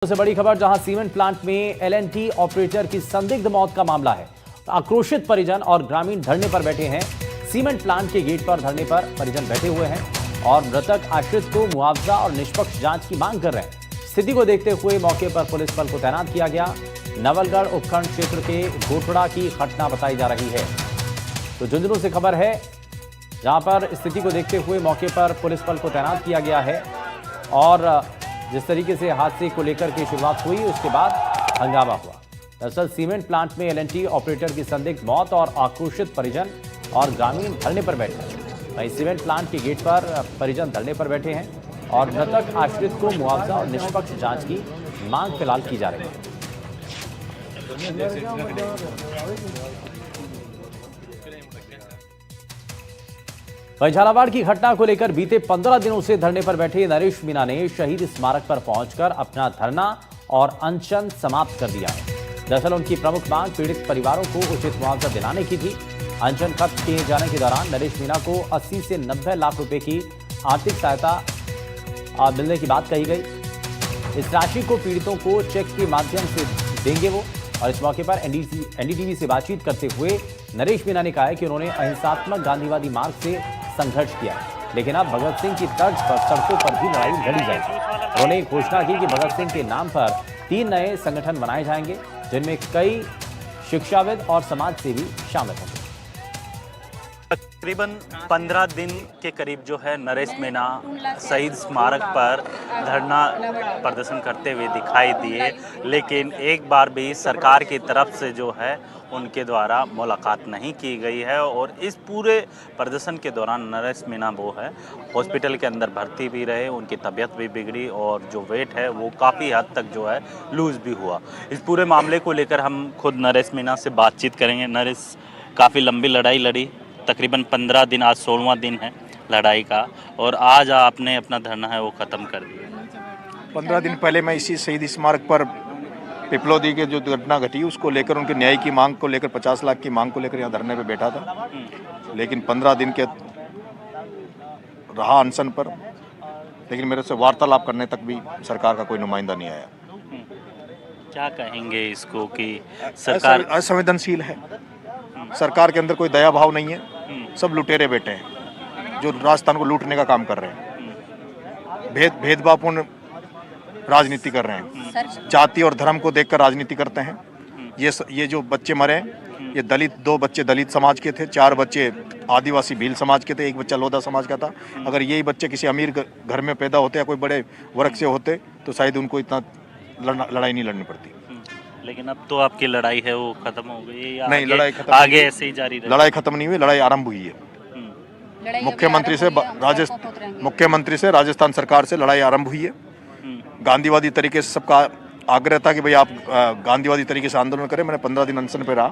से बड़ी खबर, जहां सीमेंट प्लांट में एलएनटी ऑपरेटर की संदिग्ध मौत का मामला है। आक्रोशित परिजन और ग्रामीण धरने पर बैठे हैं। सीमेंट प्लांट के गेट पर धरने पर परिजन बैठे हुए हैं और मृतक आश्रित को मुआवजा और निष्पक्ष जांच की मांग कर रहे हैं। स्थिति को देखते हुए मौके पर पुलिस बल को तैनात किया गया। नवलगढ़ उपखंड क्षेत्र के गोठड़ा की घटना बताई जा रही है। तो झुंझुनू से खबर है, जहां पर स्थिति को देखते हुए मौके पर पुलिस बल को तैनात किया गया है और जिस तरीके से हादसे को लेकर के शुरुआत हुई, उसके बाद हंगामा हुआ। दरअसल सीमेंट प्लांट में एलएनटी ऑपरेटर की संदिग्ध मौत और आक्रोशित परिजन और ग्रामीण धरने पर बैठे हैं। वहीं सीमेंट प्लांट के गेट पर परिजन धरने पर बैठे हैं और मृतक आश्रित को मुआवजा और निष्पक्ष जांच की मांग फिलहाल की जा रही है। वहीं झालावाड़ की घटना को लेकर बीते 15 दिनों से धरने पर बैठे नरेश मीणा ने शहीद स्मारक पर पहुंचकर अपना धरना और अनशन समाप्त कर दिया है। दरअसल उनकी प्रमुख मांग पीड़ित परिवारों को उचित मुआवजा दिलाने की थी। अनशन खत्म किए जाने के दौरान नरेश मीणा को 80 से 90 लाख रुपए की आर्थिक सहायता मिलने की बात कही गई। इस राशि को पीड़ितों को चेक के माध्यम से देंगे वो। और इस मौके पर एनडीटीवी से बातचीत करते हुए नरेश मीणा ने कहा है कि उन्होंने अहिंसात्मक गांधीवादी मार्ग से संघर्ष किया है, लेकिन अब भगत सिंह की तर्ज पर सड़कों पर भी लड़ाई लड़ी जाएगी। उन्होंने घोषणा की कि भगत सिंह के नाम पर 3 नए संगठन बनाए जाएंगे, जिनमें कई शिक्षाविद और समाजसेवी शामिल होंगे। तकरीबन 15 दिन के करीब जो है नरेश मीणा शहीद स्मारक पर धरना प्रदर्शन करते हुए दिखाई दिए, लेकिन एक बार भी सरकार की तरफ से जो है उनके द्वारा मुलाकात नहीं की गई है। और इस पूरे प्रदर्शन के दौरान नरेश मीणा वो है हॉस्पिटल के अंदर भर्ती भी रहे, उनकी तबीयत भी बिगड़ी और जो वेट है वो काफ़ी हद तक जो है लूज़ भी हुआ। इस पूरे मामले को लेकर हम खुद नरेश मीणा से बातचीत करेंगे। नरेश, काफ़ी लंबी लड़ाई लड़ी, तकरीबन 15 दिन, आज 16वां दिन है लड़ाई का, और आज आपने अपना धरना है वो ख़त्म कर दिया। 15 दिन पहले मैं इसी शहीद स्मारक पर पिपलौदी के जो घटना घटी उसको लेकर, उनके न्याय की मांग को लेकर, 50 लाख की मांग को लेकर यहाँ धरने पे बैठा था। लेकिन 15 दिन के रहा अनशन पर, लेकिन मेरे से वार्तालाप करने तक भी सरकार का कोई नुमाइंदा नहीं आया। क्या कहेंगे इसको कि सरकार असंवेदनशील है, सरकार के अंदर कोई दया भाव नहीं है, सब लुटेरे बेटे हैं जो राजस्थान को लूटने का काम कर रहे हैं, भेदभावपूर्ण राजनीति कर रहे हैं, जाति और धर्म को देखकर राजनीति करते हैं। ये जो बच्चे मरे, ये दलित, 2 बच्चे दलित समाज के थे, 4 बच्चे आदिवासी भील समाज के थे, 1 बच्चा लोधा समाज का था। अगर यही बच्चे किसी अमीर घर में पैदा होते या कोई बड़े वर्ग से होते तो शायद उनको इतना लड़ाई नहीं लड़नी पड़ती। लेकिन अब तो आपकी लड़ाई है वो खत्म हो गई है या नहीं, लड़ाई खत्म, आगे ऐसे ही जारी रहेगी? लड़ाई खत्म नहीं हुई, लड़ाई आरंभ हुई है। मुख्यमंत्री से राजस्थान सरकार से लड़ाई आरंभ हुई है। गांधीवादी तरीके से सबका आग्रह था कि भाई आप गांधीवादी तरीके से आंदोलन करें। मैंने 15 दिन अनशन पे रहा,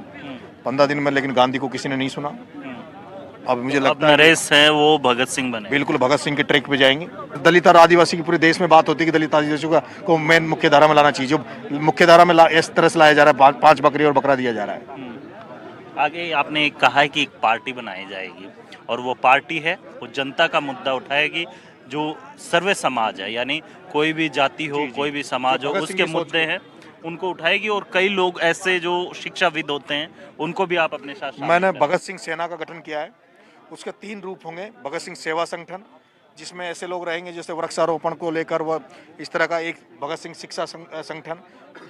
15 दिन में, लेकिन गांधी को किसी ने नहीं सुना। अब मुझे लगता है नरेश है वो भगत सिंह बने, बिल्कुल भगत सिंह के ट्रैक पे जाएंगे। दलित और आदिवासी की पूरे देश में बात होती है कि दलित आदिवासियों को मेन मुख्य धारा में लाना चाहिए। जो मुख्य धारा में इस तरह से लाया जा रहा है, 5 बकरी और बकरा दिया जा रहा है। आगे आपने कहा है कि एक पार्टी बनाई जाएगी और वो पार्टी है वो जनता का मुद्दा उठाएगी, जो सर्वे समाज है, यानी कोई भी जाति हो, कोई भी समाज हो, उसके मुद्दे हैं उनको उठाएगी। और कई लोग ऐसे जो शिक्षाविद होते हैं उनको भी आप अपने साथ। मैंने भगत सिंह सेना का गठन किया है, उसके 3 रूप होंगे। भगत सिंह सेवा संगठन, जिसमें ऐसे लोग रहेंगे जैसे वृक्षारोपण को लेकर वह इस तरह का। एक भगत सिंह शिक्षा संगठन,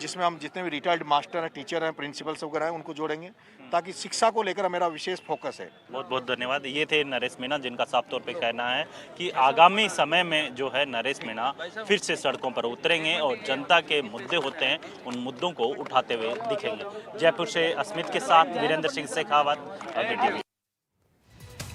जिसमें हम जितने भी रिटायर्ड मास्टर हैं, टीचर हैं, प्रिंसिपल्स वगैरह हैं, उनको जोड़ेंगे, ताकि शिक्षा को लेकर मेरा विशेष फोकस है। बहुत बहुत धन्यवाद। ये थे नरेश मीणा, जिनका साफ तौर पे कहना है कि आगामी समय में जो है नरेश मीणा फिर से सड़कों पर उतरेंगे और जनता के मुद्दे होते हैं उन मुद्दों को उठाते हुए दिखेंगे। जयपुर से अस्मित के साथ वीरेंद्र सिंह शेखावत, ABTV।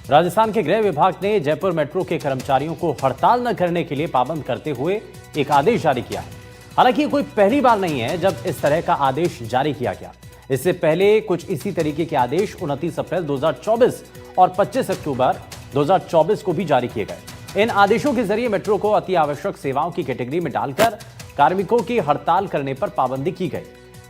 राजस्थान के गृह विभाग ने जयपुर मेट्रो के कर्मचारियों को हड़ताल न करने के लिए पाबंद करते हुए एक आदेश जारी किया है। हालांकि ये कोई पहली बार नहीं है जब इस तरह का आदेश जारी किया गया। इससे पहले कुछ इसी तरीके के आदेश 29 अप्रैल 2024 और 25 अक्टूबर 2024 को भी जारी किए गए। इन आदेशों के जरिए मेट्रो को अति आवश्यक सेवाओं की कैटेगरी में डालकर कार्मिकों की हड़ताल करने पर पाबंदी की गई।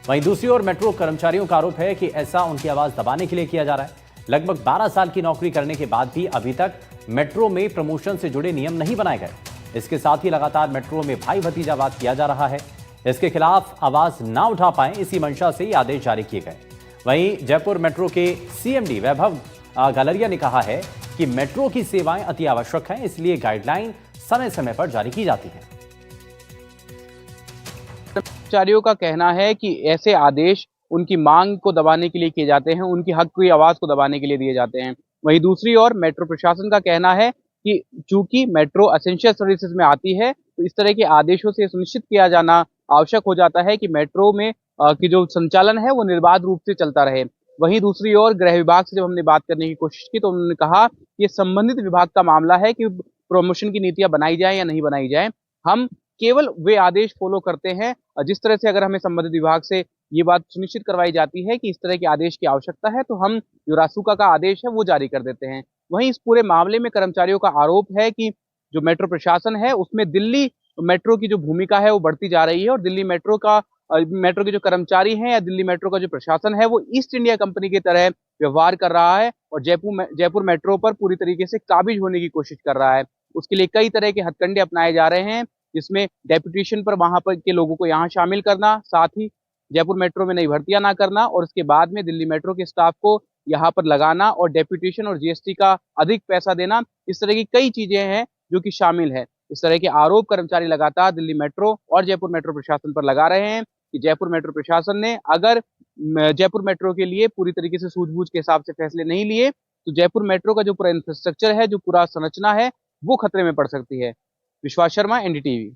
वहीं दूसरी ओर मेट्रो कर्मचारियों का आरोप है कि ऐसा उनकी आवाज दबाने के लिए किया जा रहा है। लगभग 12 साल की नौकरी करने के बाद भी अभी तक मेट्रो में प्रमोशन से जुड़े नियम नहीं बनाए गए। इसके साथ ही लगातार मेट्रो में भाई भतीजावाद किया जा रहा है। इसके खिलाफ आवाज ना उठा पाए, इसी मंशा से ये आदेश जारी किए गए। वहीं जयपुर मेट्रो के सीएमडी वैभव गालरिया ने कहा है कि मेट्रो की सेवाएं अति आवश्यक हैं, इसलिए गाइडलाइन समय समय पर जारी की जाती है। कर्मचारियों का कहना है कि ऐसे आदेश उनकी मांग को दबाने के लिए किए जाते हैं, उनकी हक की आवाज को दबाने के लिए दिए जाते हैं। वहीं दूसरी ओर मेट्रो प्रशासन का कहना है कि चूंकि मेट्रो एसेंशियल सर्विसेज में आती है, तो इस तरह के आदेशों से सुनिश्चित किया जाना आवश्यक हो जाता है कि मेट्रो में की जो संचालन है वो निर्बाध रूप से चलता रहे। वहीं दूसरी ओर गृह विभाग से जब हमने बात करने की कोशिश की तो उन्होंने कहा कि ये संबंधित विभाग का मामला है कि प्रमोशन की नीतियां बनाई जाए या नहीं बनाई जाए। हम केवल वे आदेश फॉलो करते हैं जिस तरह से अगर हमें संबंधित विभाग से ये बात सुनिश्चित करवाई जाती है कि इस तरह के आदेश की आवश्यकता है, तो हम जो रासुका का आदेश है वो जारी कर देते हैं। वहीं इस पूरे मामले में कर्मचारियों का आरोप है कि जो मेट्रो प्रशासन है उसमें दिल्ली मेट्रो की जो भूमिका है वो बढ़ती जा रही है और दिल्ली मेट्रो के जो कर्मचारी हैं या दिल्ली मेट्रो का जो प्रशासन है वो ईस्ट इंडिया कंपनी की तरह व्यवहार कर रहा है और जयपुर मेट्रो पर पूरी तरीके से काबिज होने की कोशिश कर रहा है। उसके लिए कई तरह के हथकंडे अपनाए जा रहे हैं, जिसमें डेपुटेशन पर वहां पर के लोगों को यहाँ शामिल करना, साथ ही जयपुर मेट्रो में नई भर्तियां ना करना और उसके बाद में दिल्ली मेट्रो के स्टाफ को यहाँ पर लगाना और डेपुटेशन और जीएसटी का अधिक पैसा देना, इस तरह की कई चीजें हैं जो कि शामिल है। इस तरह के आरोप कर्मचारी लगातार दिल्ली मेट्रो और जयपुर मेट्रो प्रशासन पर लगा रहे हैं कि जयपुर मेट्रो प्रशासन ने अगर जयपुर मेट्रो के लिए पूरी तरीके से सूझबूझ के हिसाब से फैसले नहीं लिए तो जयपुर मेट्रो का जो पूरा इंफ्रास्ट्रक्चर है, जो पूरा संरचना है, वो खतरे में पड़ सकती है। विश्वास शर्मा, एनडीटीवी।